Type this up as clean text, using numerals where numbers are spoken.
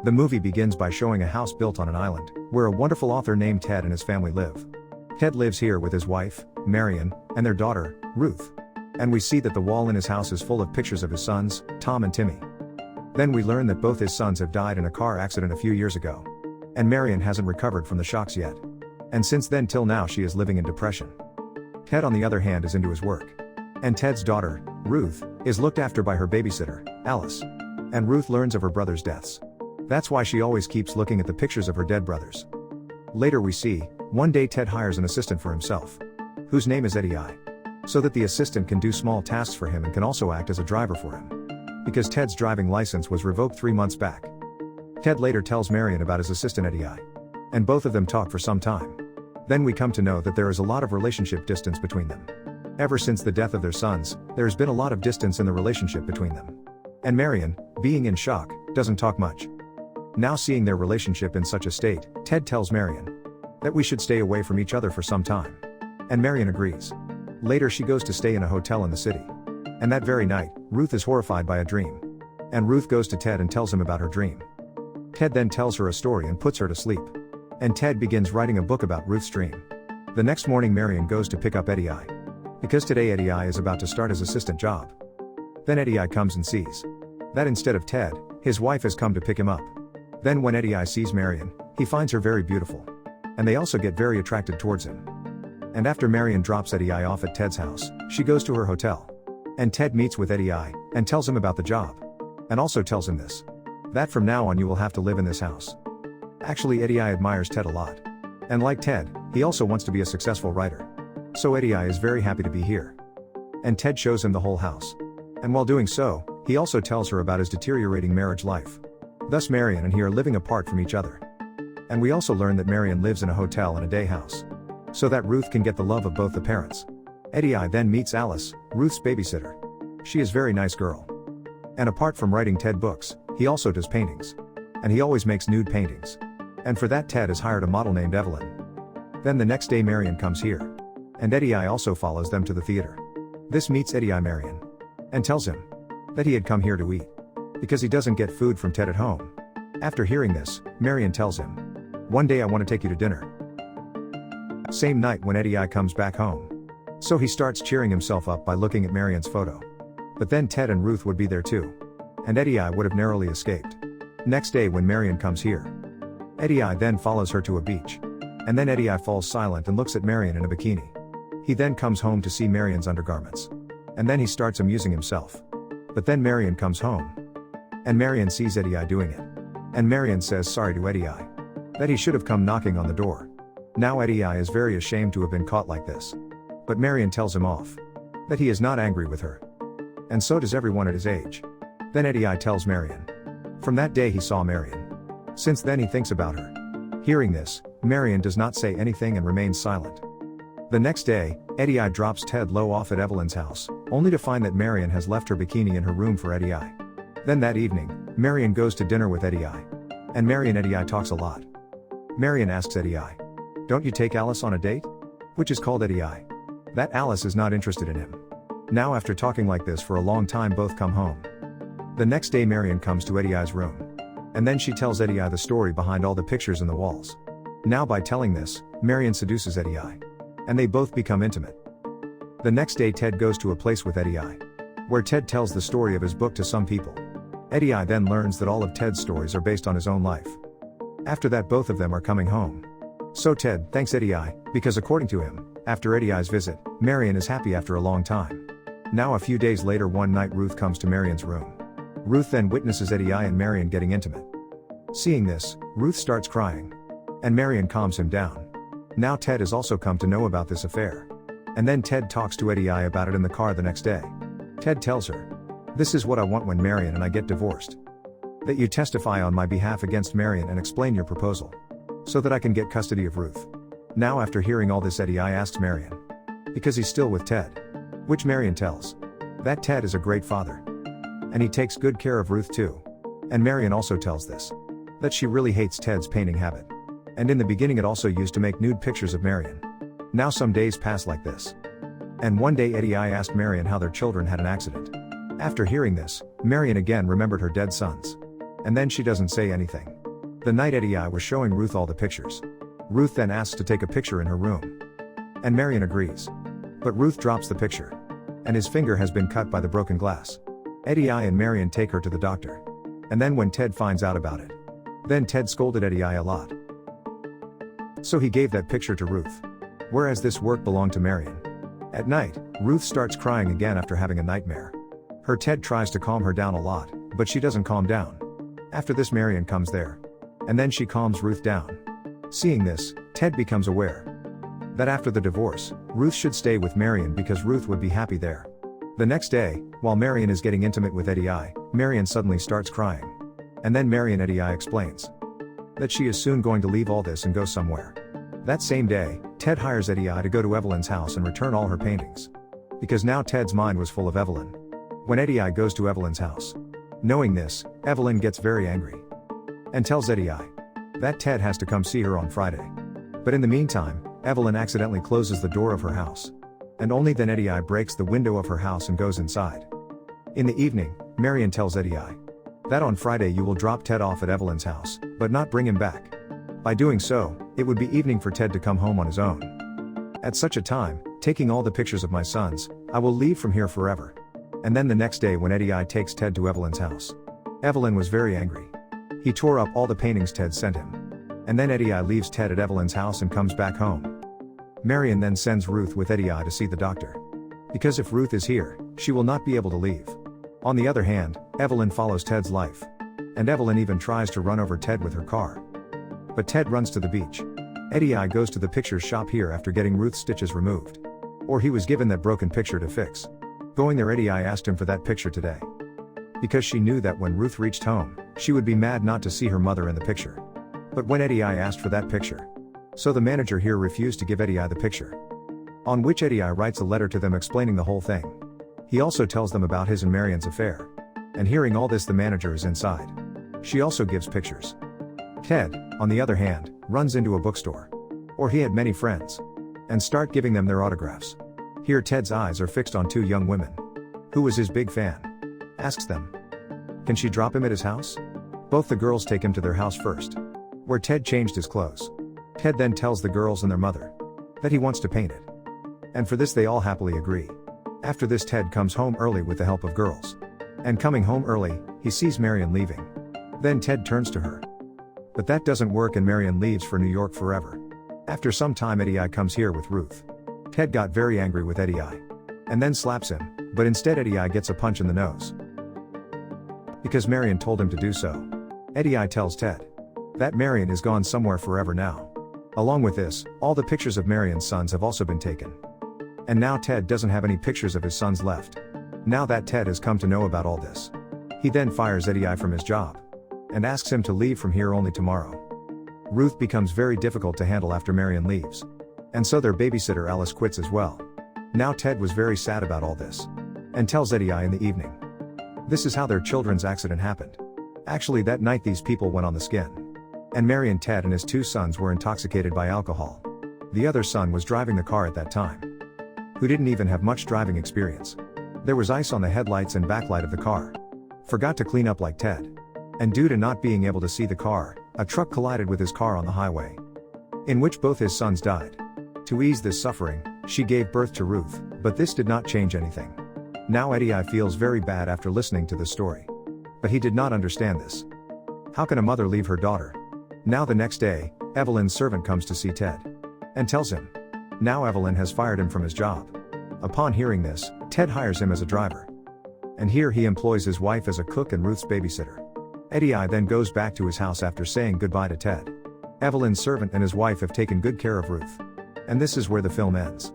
The movie begins by showing a house built on an island, where a wonderful author named Ted and his family live. Ted lives here with his wife, Marion, and their daughter, Ruth. And we see that the wall in his house is full of pictures of his sons, Tom and Timmy. Then we learn that both his sons have died in a car accident a few years ago. And Marion hasn't recovered from the shocks yet. And since then till now she is living in depression. Ted on the other hand is into his work. And Ted's daughter, Ruth, is looked after by her babysitter, Alice. And Ruth learns of her brother's deaths. That's why she always keeps looking at the pictures of her dead brothers. Later we see, one day Ted hires an assistant for himself, whose name is Eddie I. So that the assistant can do small tasks for him and can also act as a driver for him. Because Ted's driving license was revoked 3 months back. Ted later tells Marion about his assistant Eddie I. And both of them talk for some time. Then we come to know that there is a lot of relationship distance between them. Ever since the death of their sons, there has been a lot of distance in the relationship between them. And Marion, being in shock, doesn't talk much. Now seeing their relationship in such a state, Ted tells Marion that we should stay away from each other for some time. And Marion agrees. Later she goes to stay in a hotel in the city. And that very night, Ruth is horrified by a dream. And Ruth goes to Ted and tells him about her dream. Ted then tells her a story and puts her to sleep. And Ted begins writing a book about Ruth's dream. The next morning Marion goes to pick up Eddie I. Because today Eddie I is about to start his assistant job. Then Eddie I comes and sees that instead of Ted, his wife has come to pick him up. Then when Eddie I sees Marion, he finds her very beautiful. And they also get very attracted towards him. And after Marion drops Eddie I off at Ted's house, she goes to her hotel. And Ted meets with Eddie I, and tells him about the job. And also tells him this. That from now on you will have to live in this house. Actually Eddie I admires Ted a lot. And like Ted, he also wants to be a successful writer. So Eddie I is very happy to be here. And Ted shows him the whole house. And while doing so, he also tells her about his deteriorating marriage life. Thus Marion and he are living apart from each other. And we also learn that Marion lives in a hotel and a day house. So that Ruth can get the love of both the parents. Eddie I then meets Alice, Ruth's babysitter. She is very nice girl. And apart from writing Ted books, he also does paintings. And he always makes nude paintings. And for that Ted has hired a model named Evelyn. Then the next day Marion comes here. And Eddie I also follows them to the theater. This meets Eddie I Marion. And tells him that he had come here to eat. Because he doesn't get food from Ted at home. After hearing this, Marion tells him, one day I want to take you to dinner. Same night when Eddie I comes back home. So he starts cheering himself up by looking at Marion's photo. But then Ted and Ruth would be there too. And Eddie I would have narrowly escaped. Next day when Marion comes here, Eddie I then follows her to a beach. And then Eddie I falls silent and looks at Marion in a bikini. He then comes home to see Marion's undergarments. And then he starts amusing himself. But then Marion comes home. And Marion sees Eddie I doing it. And Marion says sorry to Eddie I. That he should have come knocking on the door. Now Eddie I is very ashamed to have been caught like this. But Marion tells him off. That he is not angry with her. And so does everyone at his age. Then Eddie I tells Marion. From that day he saw Marion. Since then he thinks about her. Hearing this, Marion does not say anything and remains silent. The next day, Eddie I drops Ted low off at Evelyn's house, only to find that Marion has left her bikini in her room for Eddie I. Then that evening, Marion goes to dinner with Eddie I. And Marion Eddie I talks a lot. Marion asks Eddie I. Don't you take Alice on a date? Which is called Eddie I. That Alice is not interested in him. Now after talking like this for a long time both come home. The next day Marion comes to Eddie I's room. And then she tells Eddie I the story behind all the pictures in the walls. Now by telling this, Marion seduces Eddie I. And they both become intimate. The next day Ted goes to a place with Eddie I. Where Ted tells the story of his book to some people. Eddie I then learns that all of Ted's stories are based on his own life. After that both of them are coming home. So Ted thanks Eddie I, because according to him, after Eddie I's visit, Marion is happy after a long time. Now a few days later one night Ruth comes to Marion's room. Ruth then witnesses Eddie I and Marion getting intimate. Seeing this, Ruth starts crying. And Marion calms him down. Now Ted has also come to know about this affair. And then Ted talks to Eddie I about it in the car the next day. Ted tells her. This is what I want when Marion and I get divorced. That you testify on my behalf against Marion and explain your proposal. So that I can get custody of Ruth. Now after hearing all this Eddie I asks Marion. Because he's still with Ted. Which Marion tells. That Ted is a great father. And he takes good care of Ruth too. And Marion also tells this. That she really hates Ted's painting habit. And in the beginning it also used to make nude pictures of Marion. Now some days pass like this. And one day Eddie I asked Marion how their children had an accident. After hearing this, Marion again remembered her dead sons. And then she doesn't say anything. The night Eddie I was showing Ruth all the pictures. Ruth then asks to take a picture in her room. And Marion agrees. But Ruth drops the picture. And his finger has been cut by the broken glass. Eddie I and Marion take her to the doctor. And then when Ted finds out about it. Then Ted scolded Eddie I a lot. So he gave that picture to Ruth. Whereas this work belonged to Marion. At night, Ruth starts crying again after having a nightmare. Her Ted tries to calm her down a lot, but she doesn't calm down. After this Marion comes there. And then she calms Ruth down. Seeing this, Ted becomes aware that after the divorce, Ruth should stay with Marion because Ruth would be happy there. The next day, while Marion is getting intimate with Eddie I, Marion suddenly starts crying. And then Marion Eddie I explains that she is soon going to leave all this and go somewhere. That same day, Ted hires Eddie I to go to Evelyn's house and return all her paintings. Because now Ted's mind was full of Evelyn. When Eddie I goes to Evelyn's house. Knowing this, Evelyn gets very angry. And tells Eddie I that Ted has to come see her on Friday. But in the meantime, Evelyn accidentally closes the door of her house. And only then Eddie I breaks the window of her house and goes inside. In the evening, Marion tells Eddie I that on Friday you will drop Ted off at Evelyn's house, but not bring him back. By doing so, it would be evening for Ted to come home on his own. At such a time, taking all the pictures of my sons, I will leave from here forever. And then the next day when Eddie I takes Ted to Evelyn's house. Evelyn was very angry. He tore up all the paintings Ted sent him. And then Eddie I leaves Ted at Evelyn's house and comes back home. Marion then sends Ruth with Eddie I to see the doctor. Because if Ruth is here, she will not be able to leave. On the other hand, Evelyn follows Ted's life. And Evelyn even tries to run over Ted with her car. But Ted runs to the beach. Eddie I goes to the picture shop here after getting Ruth's stitches removed. Or he was given that broken picture to fix. Going there Eddie I asked him for that picture today. Because she knew that when Ruth reached home, she would be mad not to see her mother in the picture. But when Eddie I asked for that picture. So the manager here refused to give Eddie I the picture. On which Eddie I writes a letter to them explaining the whole thing. He also tells them about his and Marion's affair. And hearing all this the manager is inside. She also gives pictures. Ted, on the other hand, runs into a bookstore. Or he had many friends. And start giving them their autographs. Here Ted's eyes are fixed on two young women. Who was his big fan. Asks them. Can she drop him at his house? Both the girls take him to their house first. Where Ted changed his clothes. Ted then tells the girls and their mother. That he wants to paint it. And for this they all happily agree. After this Ted comes home early with the help of girls. And coming home early, he sees Marion leaving. Then Ted turns to her. But that doesn't work and Marion leaves for New York forever. After some time Eddie I comes here with Ruth. Ted got very angry with Eddie I. And then slaps him, but instead Eddie I gets a punch in the nose. Because Marion told him to do so. Eddie I tells Ted. That Marion is gone somewhere forever now. Along with this, all the pictures of Marion's sons have also been taken. And now Ted doesn't have any pictures of his sons left. Now that Ted has come to know about all this. He then fires Eddie I from his job. And asks him to leave from here only tomorrow. Ruth becomes very difficult to handle after Marion leaves. And so their babysitter Alice quits as well. Now Ted was very sad about all this. And tells Eddie I in the evening. This is how their children's accident happened. Actually that night these people went on the skin. And Marion Ted and his two sons were intoxicated by alcohol. The other son was driving the car at that time. Who didn't even have much driving experience. There was ice on the headlights and backlight of the car. Forgot to clean up like Ted. And due to not being able to see the car, a truck collided with his car on the highway. In which both his sons died. To ease this suffering, she gave birth to Ruth, but this did not change anything. Now Eddie I feels very bad after listening to this story. But he did not understand this. How can a mother leave her daughter? Now the next day, Evelyn's servant comes to see Ted. And tells him. Now Evelyn has fired him from his job. Upon hearing this, Ted hires him as a driver. And here he employs his wife as a cook and Ruth's babysitter. Eddie I then goes back to his house after saying goodbye to Ted. Evelyn's servant and his wife have taken good care of Ruth. And this is where the film ends.